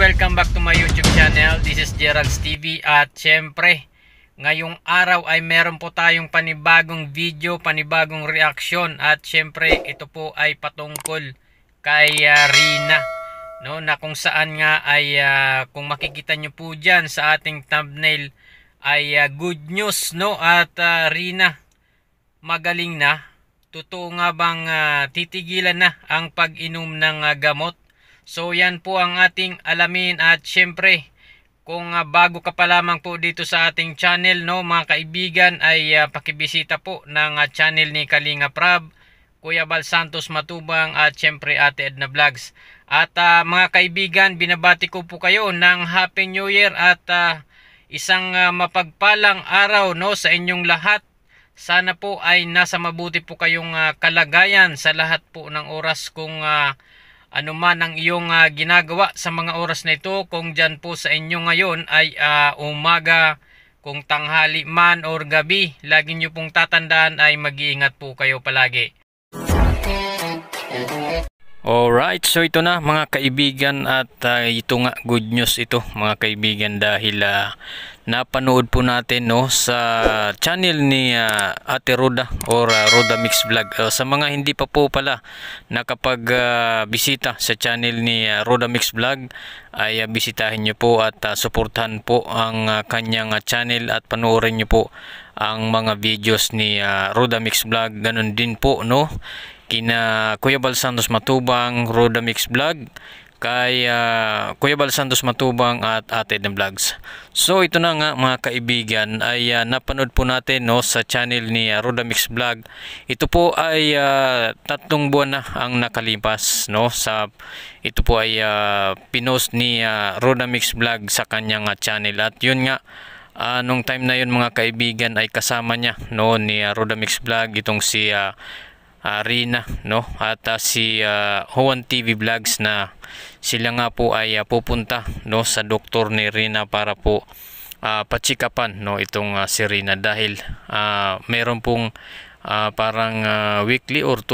welcome back to my YouTube channel. This is Gerald's TV at syempre, ngayong araw ay meron po tayong panibagong video, panibagong reaction at syempre ito po ay patungkol kay Rina, no, na kung saan nga ay kung makikita nyo po dyan sa ating thumbnail ay good news, no, at Rina magaling na. Totoo nga bang titigilan na ang pag-inom ng gamot? So yan po ang ating alamin at syempre kung bago ka pa lamang po dito sa ating channel, no, mga kaibigan, ay pakibisita po ng channel ni Kalinga Prab, Kuya Bal Santos Matubang at syempre Ate Edna Vlogs. At mga kaibigan, binabati ko po kayo ng Happy New Year at isang mapagpalang araw, no, sa inyong lahat. Sana po ay nasa mabuti po kayong kalagayan sa lahat po ng oras kung ano man ang iyong ginagawa sa mga oras na ito. Kung dyan po sa inyo ngayon ay umaga, kung tanghali man or gabi, lagi nyo pong tatandaan ay mag-iingat po kayo palagi. Alright, so ito na mga kaibigan at ito nga good news ito mga kaibigan dahil napanood po natin, no, sa channel ni Ate Roda or Roda Mix Vlog. Sa mga hindi pa po pala nakapag bisita sa channel ni Roda Mix Vlog ay bisitahin nyo po at suportahan po ang kanyang channel at panoorin nyo po ang mga videos ni Roda Mix Vlog. Ganun din po, no, kina Kuya Bal Santos Matubang, Roda Mix Vlog, kay Kuya Bal Santos Matubang at Ate Edna Vlogs. So ito na nga mga kaibigan ay napanood po natin, no, sa channel ni Roda Mix Vlog. Ito po ay 3 buwan na ang nakalipas, no, sa ito po ay pinost ni Roda Mix Vlog sa kanyang channel at yun nga nung time na yun mga kaibigan ay kasama niya, no, ni Roda Mix Vlog itong si Rina, no, at si Juan TV Vlogs na sila nga po ay pupunta, no, sa doktor ni Rina para po patsikapan, no, itong si Rina dahil meron pong parang weekly or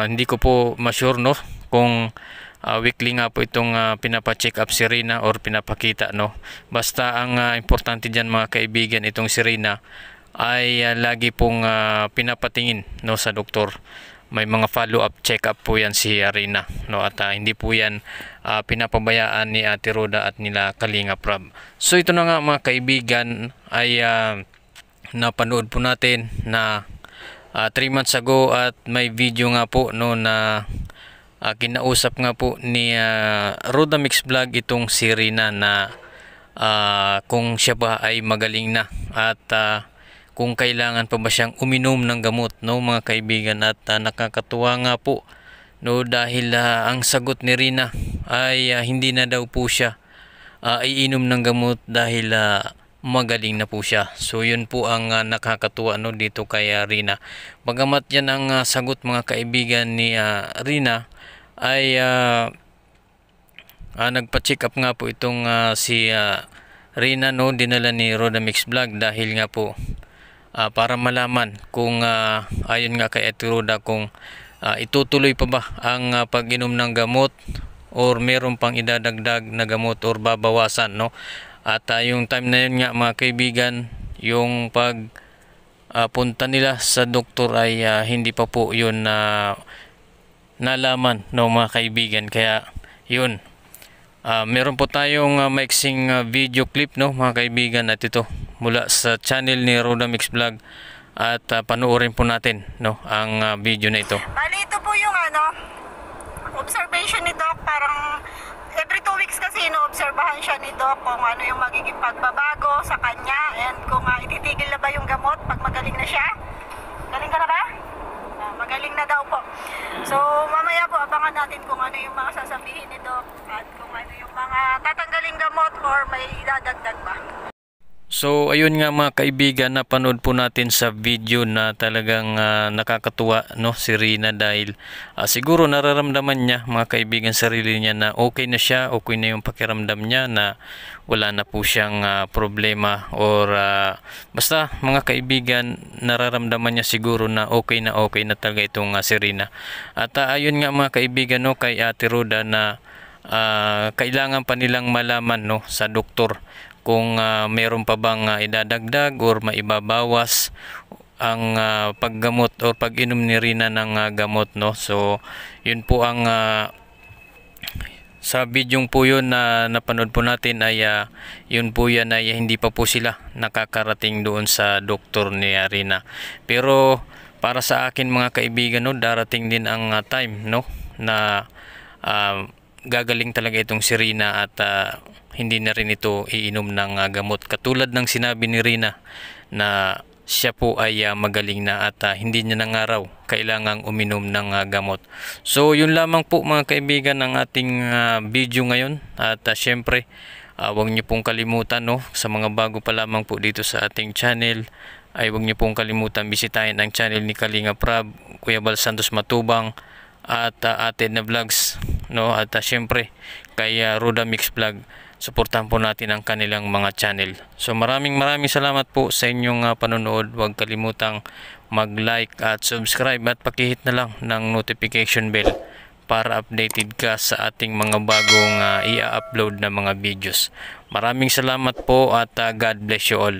hindi ko po ma-sure, no, kung weekly nga po itong pinapacheck up si Rina or pinapakita, no. Basta ang importante dyan mga kaibigan, itong si Rina ay lagi pong pinapatingin, no, sa doktor. May mga follow-up check-up po yan si Rina, no, at hindi po yan pinapabayaan ni Ate Roda at nila Kalinga Prab. So ito na nga mga kaibigan ay napanood po natin na 3 months ago at may video nga po, no, na kinausap nga po ni Roda Mix Vlog itong si Rina na kung siya ba ay magaling na at kung kailangan pa ba siyang uminom ng gamot, no, mga kaibigan. At nakakatuwa nga po, no, dahil ang sagot ni Rina ay hindi na daw po siya iinom ng gamot dahil magaling na po siya. So yun po ang nakakatuwa, no, dito kay Rina. Bagamat yan ang sagot mga kaibigan ni Rina ay nagpa-check up nga po itong si Rina, no, dinala ni Roda Mix Vlog dahil nga po para malaman kung ayon nga kay Ate Roda kung itutuloy pa ba ang pag-inom ng gamot or meron pang idadagdag na gamot or babawasan, no. At yung time na yun nga mga kaibigan, yung pag punta nila sa doktor ay hindi pa po yun nalaman, no, mga kaibigan. Kaya yun, meron po tayong maiksing video clip, no, mga kaibigan, at ito mula sa channel ni Roda Mix Vlog at panoorin po natin, no, ang video na ito. Bali, ito po yung observation ni Doc. Parang every 2 weeks kasi inoobserbahan siya ni Doc kung ano yung magiging pagbabago sa kanya and kung ititigil na ba yung gamot pag magaling na siya. Galing ka na ba? Magaling na daw po. So mamaya po abangan natin kung ano yung mga sasabihin ni Doc at kung ano yung mga tatanggaling gamot or may idadagdag ba. So ayun nga mga kaibigan, napanood po natin sa video na talagang nakakatuwa, no, si Rina dahil siguro nararamdaman niya mga kaibigan sarili niya na okay na siya, okay na yung pakiramdam niya, na wala na po siyang problema or basta mga kaibigan nararamdaman niya siguro na okay na talaga itong si Rina. At ayun nga mga kaibigan, no, kay Ate Roda na kailangan pa nilang malaman no sa doktor kung meron pa bang idadagdag or maibabawas ang paggamot o pag-inom ni Rina ng gamot no. So yun po ang sa video po yun na napanood po natin ay yun po yan ay hindi pa po sila nakakarating doon sa doktor ni Rina. Pero para sa akin mga kaibigan no, darating din ang time no na gagaling talaga itong si Rina at hindi na rin ito iinom ng gamot. Katulad ng sinabi ni Rina na siya po ay magaling na at hindi niya na nga raw kailangang uminom ng gamot. So yun lamang po mga kaibigan ang ating video ngayon at syempre huwag niyo pong kalimutan no, sa mga bago pa lamang po dito sa ating channel ay huwag niyo pong kalimutan bisitahin ang channel ni Kalinga Prab, Kuya Bal Santos Matubang at Ate na Vlogs no, at syempre kay Roda Mix Vlog. Suportahan po natin ang kanilang mga channel. So maraming salamat po sa inyong panonood. Huwag kalimutang mag-like at subscribe at pakihit na lang ng notification bell para updated ka sa ating mga bagong i-upload na mga videos. Maraming salamat po at God bless you all.